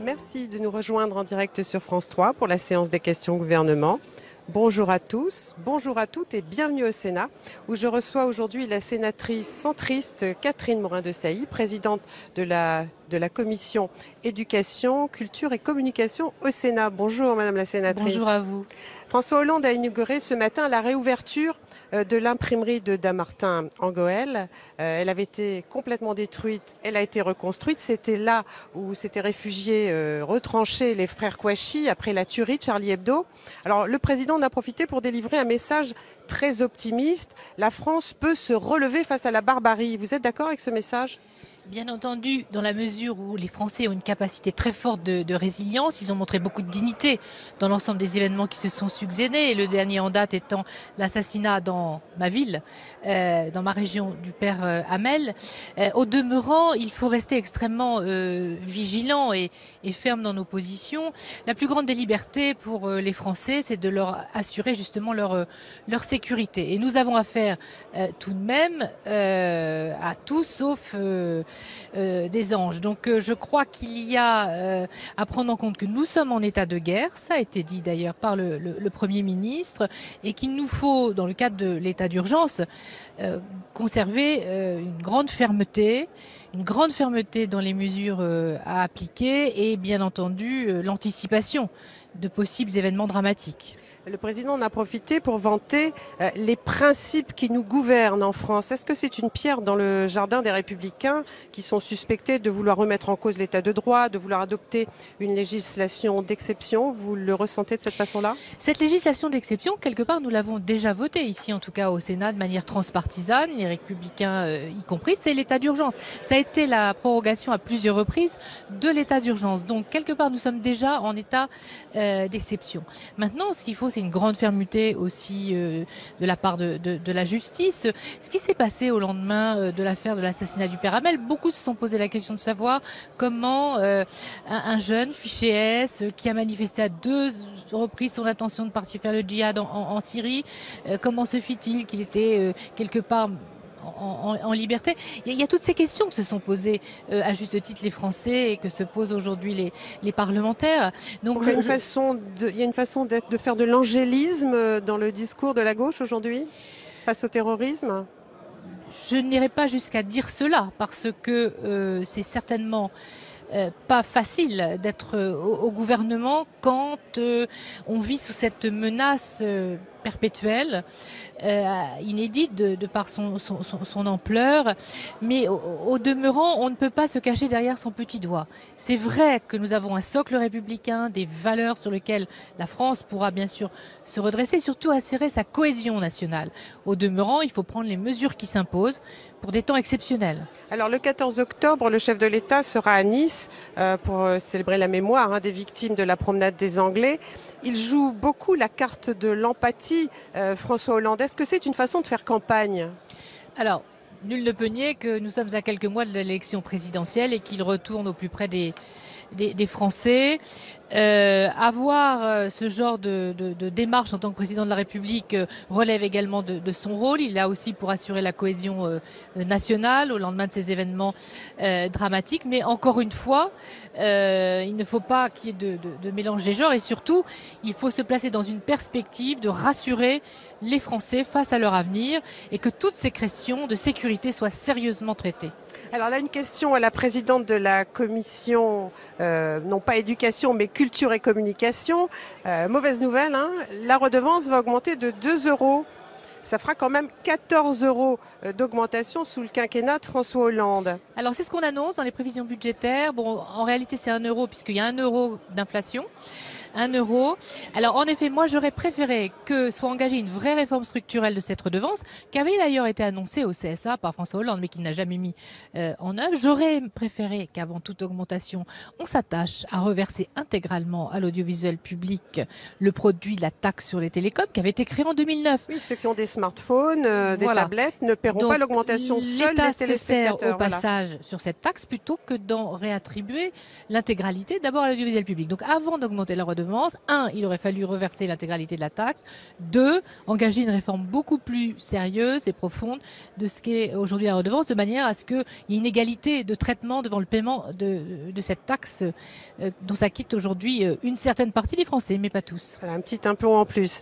Merci de nous rejoindre en direct sur France 3 pour la séance des questions au gouvernement. Bonjour à tous, bonjour à toutes et bienvenue au Sénat où je reçois aujourd'hui la sénatrice centriste Catherine Morin-Desailly, présidente de la commission éducation, culture et communication au Sénat. Bonjour Madame la sénatrice. Bonjour à vous. François Hollande a inauguré ce matin la réouverture de l'imprimerie de Dammartin en Goële. Elle avait été complètement détruite, elle a été reconstruite. C'était là où s'étaient réfugiés, retranchés les frères Kouachi après la tuerie de Charlie Hebdo. Alors le président en a profité pour délivrer un message très optimiste. La France peut se relever face à la barbarie. Vous êtes d'accord avec ce message ? Bien entendu, dans la mesure où les Français ont une capacité très forte de résilience, ils ont montré beaucoup de dignité dans l'ensemble des événements qui se sont succédés, et le dernier en date étant l'assassinat dans ma ville, dans ma région du père Hamel. Au demeurant, il faut rester extrêmement vigilant et ferme dans nos positions. La plus grande des libertés pour les Français, c'est de leur assurer justement leur sécurité. Et nous avons affaire tout de même à tout sauf des anges. Donc je crois qu'il y a à prendre en compte que nous sommes en état de guerre, ça a été dit d'ailleurs par le Premier ministre, et qu'il nous faut, dans le cadre de l'état d'urgence, conserver une grande fermeté dans les mesures à appliquer et bien entendu l'anticipation de possibles événements dramatiques. Le président en a profité pour vanter les principes qui nous gouvernent en France. Est-ce que c'est une pierre dans le jardin des Républicains qui sont suspectés de vouloir remettre en cause l'état de droit, de vouloir adopter une législation d'exception? Vous le ressentez de cette façon-là? Cette législation d'exception, quelque part, nous l'avons déjà votée ici, en tout cas au Sénat, de manière transpartisane, les Républicains y compris, c'est l'état d'urgence. Ça a été la prorogation à plusieurs reprises de l'état d'urgence. Donc, quelque part, nous sommes déjà en état d'exception. Maintenant, ce qu'il faut, c'est une grande fermeté aussi de la part de la justice. Ce qui s'est passé au lendemain de l'affaire de l'assassinat du père Hamel, beaucoup se sont posé la question de savoir comment un jeune fiché S qui a manifesté à 2 reprises son intention de partir faire le djihad en Syrie, comment se fit-il qu'il était quelque part en liberté? Il y a toutes ces questions que se sont posées à juste titre les Français et que se posent aujourd'hui les parlementaires. Donc il y a une façon de faire de l'angélisme dans le discours de la gauche aujourd'hui face au terrorisme? Je n'irai pas jusqu'à dire cela parce que c'est certainement pas facile d'être au gouvernement quand on vit sous cette menace perpétuelle, inédite de par son ampleur, mais au demeurant, on ne peut pas se cacher derrière son petit doigt. C'est vrai que nous avons un socle républicain, des valeurs sur lesquelles la France pourra bien sûr se redresser, surtout assurer sa cohésion nationale. Au demeurant, il faut prendre les mesures qui s'imposent pour des temps exceptionnels. Alors le 14 octobre, le chef de l'État sera à Nice pour célébrer la mémoire des victimes de la promenade des Anglais. Il joue beaucoup la carte de l'empathie, François Hollande. Est-ce que c'est une façon de faire campagne? Alors, nul ne peut nier que nous sommes à quelques mois de l'élection présidentielle et qu'il retourne au plus près des Français. Avoir ce genre de démarche en tant que président de la République relève également de son rôle. Il a aussi pour assurer la cohésion nationale au lendemain de ces événements dramatiques. Mais encore une fois, il ne faut pas qu'il y ait de mélange des genres et surtout, il faut se placer dans une perspective de rassurer les Français face à leur avenir et que toutes ces questions de sécurité soient sérieusement traitées. Alors là, une question à la présidente de la commission, non pas éducation, mais culture et communication. Mauvaise nouvelle, hein, la redevance va augmenter de 2 €. Ça fera quand même 14 € d'augmentation sous le quinquennat de François Hollande. Alors c'est ce qu'on annonce dans les prévisions budgétaires. Bon, en réalité c'est 1 € puisqu'il y a 1 € d'inflation. 1 €. Alors en effet, moi j'aurais préféré que soit engagée une vraie réforme structurelle de cette redevance, qui avait d'ailleurs été annoncée au CSA par François Hollande, mais qui n'a jamais mis en œuvre. J'aurais préféré qu'avant toute augmentation, on s'attache à reverser intégralement à l'audiovisuel public le produit de la taxe sur les télécoms, qui avait été créé en 2009. Oui, ceux qui ont des smartphones, des tablettes, ne paieront pas l'augmentation. Seuls les téléspectateurs. L'État se sert au passage sur cette taxe plutôt que d'en réattribuer l'intégralité d'abord à l'audiovisuel public. Donc avant d'augmenter la redevance, redevance. Un, il aurait fallu reverser l'intégralité de la taxe. Deux, engager une réforme beaucoup plus sérieuse et profonde de ce qu'est aujourd'hui la redevance, de manière à ce qu'il y ait une égalité de traitement devant le paiement de cette taxe dont s'acquitte aujourd'hui une certaine partie des Français, mais pas tous. Voilà, un petit impôt en plus.